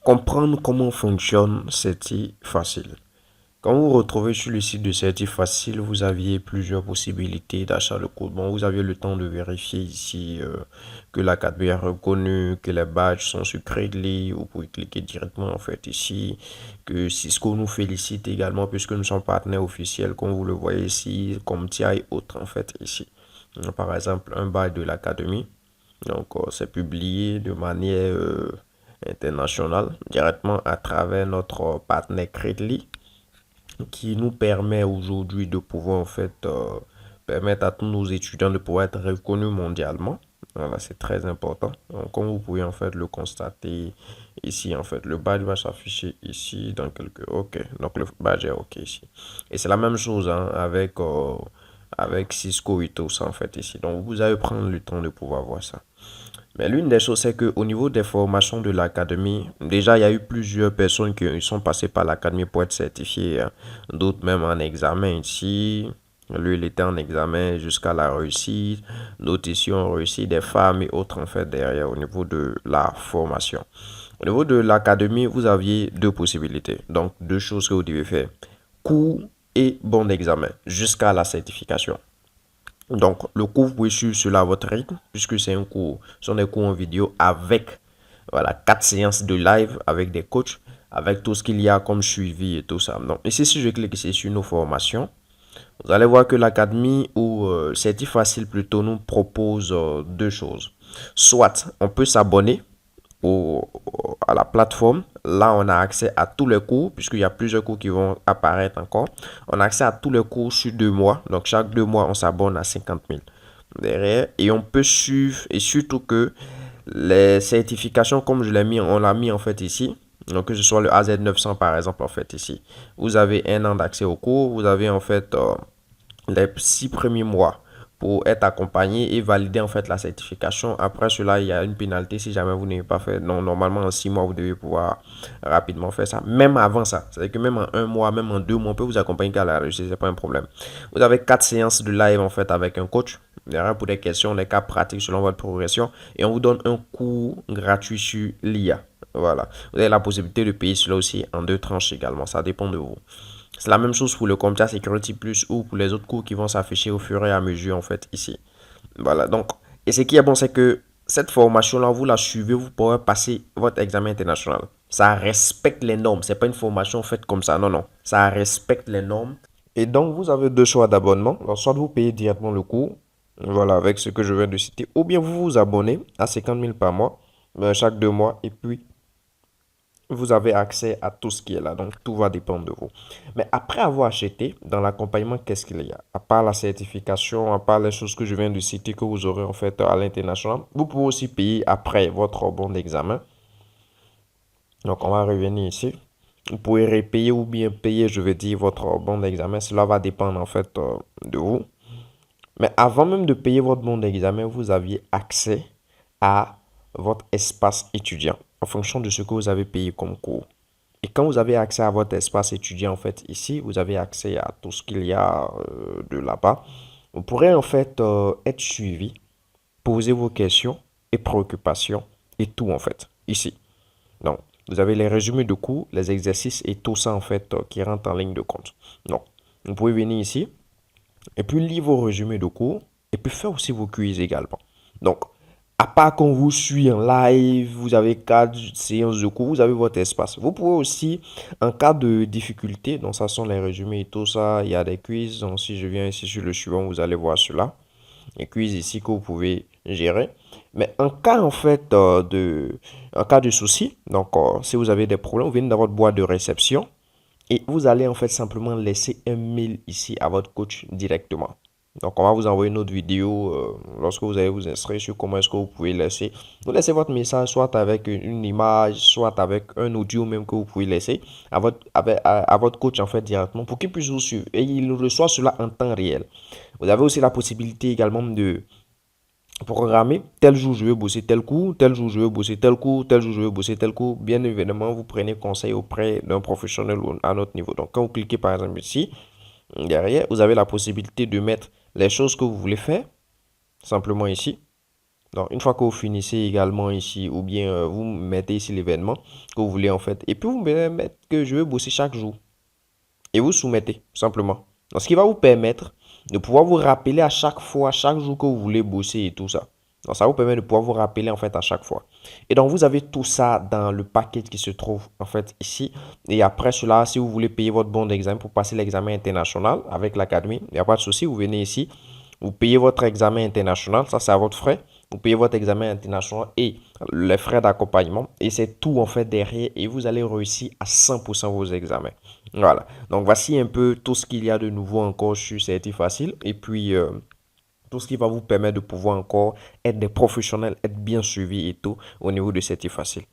Comprendre comment fonctionne Certi Facile. Quand vous vous retrouvez sur le site de Certi Facile, vous aviez plusieurs possibilités d'achat de cours. Bon, vous aviez le temps de vérifier ici que l'académie est reconnue, que les badges sont sur Credly. Vous pouvez cliquer directement en fait ici, que Cisco nous félicite également puisque nous sommes partenaires officiels, comme vous le voyez ici, comme TIA et autres en fait ici. Par exemple, un badge de l'académie. Donc, c'est publié de manière internationale directement à travers notre partenaire Credly qui nous permet aujourd'hui de pouvoir en fait permettre à tous nos étudiants de pouvoir être reconnus mondialement. Voilà, c'est très important. Donc, comme vous pouvez en fait le constater ici, en fait, le badge va s'afficher ici dans quelques... OK, donc le badge est OK ici. Et c'est la même chose hein, avec Cisco et tout ça en fait ici. Donc, vous allez prendre le temps de pouvoir voir ça. Mais l'une des choses, c'est qu'au niveau des formations de l'académie, déjà, il y a eu plusieurs personnes qui sont passées par l'académie pour être certifiées, hein. D'autres même en examen ici. Lui, il était en examen jusqu'à la réussite. D'autres ici ont réussi, des femmes et autres en fait derrière au niveau de la formation. Au niveau de l'académie, vous aviez deux possibilités. Donc, deux choses que vous devez faire. Cours et bon examen jusqu'à la certification. Donc, le cours, vous pouvez suivre cela à votre rythme, puisque c'est un cours, ce sont des cours en vidéo avec, voilà, 4 séances de live avec des coachs, avec tout ce qu'il y a comme suivi et tout ça. Donc, ici, si je clique ici sur nos formations, vous allez voir que l'académie ou Certi Facile plutôt nous propose deux choses. Soit on peut s'abonner au, à la plateforme. Là, on a accès à tous les cours, puisqu'il y a plusieurs cours qui vont apparaître encore. On a accès à tous les cours sur 2 mois. Donc, chaque 2 mois, on s'abonne à 50 000 derrière. Et on peut suivre, et surtout que les certifications, comme je l'ai mis, on l'a mis en fait ici. Donc, que ce soit le AZ900 par exemple, en fait, ici. Vous avez 1 an d'accès au cours. Vous avez en fait les 6 premiers mois pour être accompagné et valider en fait la certification. Après cela, il y a une pénalité si jamais vous n'avez pas fait. Non, normalement en 6 mois, vous devez pouvoir rapidement faire ça. Même avant ça, c'est-à-dire que même en 1 mois, même en 2 mois, on peut vous accompagner qu'à la réussite, c'est pas un problème. Vous avez 4 séances de live en fait avec un coach. Derrière pour des questions, des cas pratiques selon votre progression. Et on vous donne un cours gratuit sur l'IA. Voilà. Vous avez la possibilité de payer cela aussi en 2 tranches également. Ça dépend de vous. C'est la même chose pour le Comtia Security Plus ou pour les autres cours qui vont s'afficher au fur et à mesure en fait ici. Voilà donc, et ce qui est bon c'est que cette formation là vous la suivez, vous pourrez passer votre examen international. Ça respecte les normes, c'est pas une formation faite comme ça, non non, ça respecte les normes. Et donc vous avez deux choix d'abonnement. Alors, soit vous payez directement le cours, voilà avec ce que je viens de citer, ou bien vous vous abonnez à 50 000 par mois, chaque 2 mois, et puis vous avez accès à tout ce qui est là. Donc, tout va dépendre de vous. Mais après avoir acheté, dans l'accompagnement, qu'est-ce qu'il y a? À part la certification, à part les choses que je viens de citer que vous aurez en fait à l'international, vous pouvez aussi payer après votre bon d'examen. Donc, on va revenir ici. Vous pouvez repayer ou bien payer, je vais dire, votre bon d'examen. Cela va dépendre en fait de vous. Mais avant même de payer votre bon d'examen, vous aviez accès à votre espace étudiant en fonction de ce que vous avez payé comme cours. Et quand vous avez accès à votre espace étudiant, en fait, ici, vous avez accès à tout ce qu'il y a de là-bas. Vous pourrez en fait être suivi, poser vos questions et préoccupations et tout en fait, ici. Donc, vous avez les résumés de cours, les exercices et tout ça en fait qui rentre en ligne de compte. Donc, vous pouvez venir ici et puis lire vos résumés de cours et puis faire aussi vos quiz également. Donc, à part qu'on vous suit en live, vous avez 4 séances de cours, vous avez votre espace. Vous pouvez aussi, en cas de difficulté, donc ça sont les résumés et tout ça, il y a des quiz. Donc si je viens ici sur le suivant, vous allez voir cela. Les quiz ici que vous pouvez gérer. Mais en cas en fait en cas de souci, donc si vous avez des problèmes, vous venez dans votre boîte de réception et vous allez en fait simplement laisser un mail ici à votre coach directement. Donc, on va vous envoyer une autre vidéo lorsque vous allez vous inscrire sur comment est-ce que vous pouvez laisser. Vous laissez votre message soit avec une image, soit avec un audio même que vous pouvez laisser à votre coach en fait directement pour qu'il puisse vous suivre. Et il reçoit cela en temps réel. Vous avez aussi la possibilité également de programmer tel jour je veux bosser tel cours, tel jour je veux bosser tel cours, tel jour je veux bosser tel cours. Bien évidemment, vous prenez conseil auprès d'un professionnel à notre niveau. Donc, quand vous cliquez par exemple ici, derrière, vous avez la possibilité de mettre les choses que vous voulez faire, simplement ici. Donc, une fois que vous finissez également ici, ou bien vous mettez ici l'événement que vous voulez en fait, et puis vous mettez que je veux bosser chaque jour, et vous soumettez, simplement. Donc, ce qui va vous permettre de pouvoir vous rappeler à chaque fois, chaque jour que vous voulez bosser et tout ça. Donc, ça vous permet de pouvoir vous rappeler en fait à chaque fois. Et donc, vous avez tout ça dans le paquet qui se trouve en fait ici. Et après cela, si vous voulez payer votre bon d'examen pour passer l'examen international avec l'académie, il n'y a pas de souci, vous venez ici, vous payez votre examen international, ça c'est à votre frais. Vous payez votre examen international et les frais d'accompagnement. Et c'est tout en fait derrière et vous allez réussir à 100% vos examens. Voilà. Donc voici un peu tout ce qu'il y a de nouveau encore sur CERTI Facile. Et puis tout ce qui va vous permettre de pouvoir encore être des professionnels, être bien suivis et tout au niveau de CERTI Facile.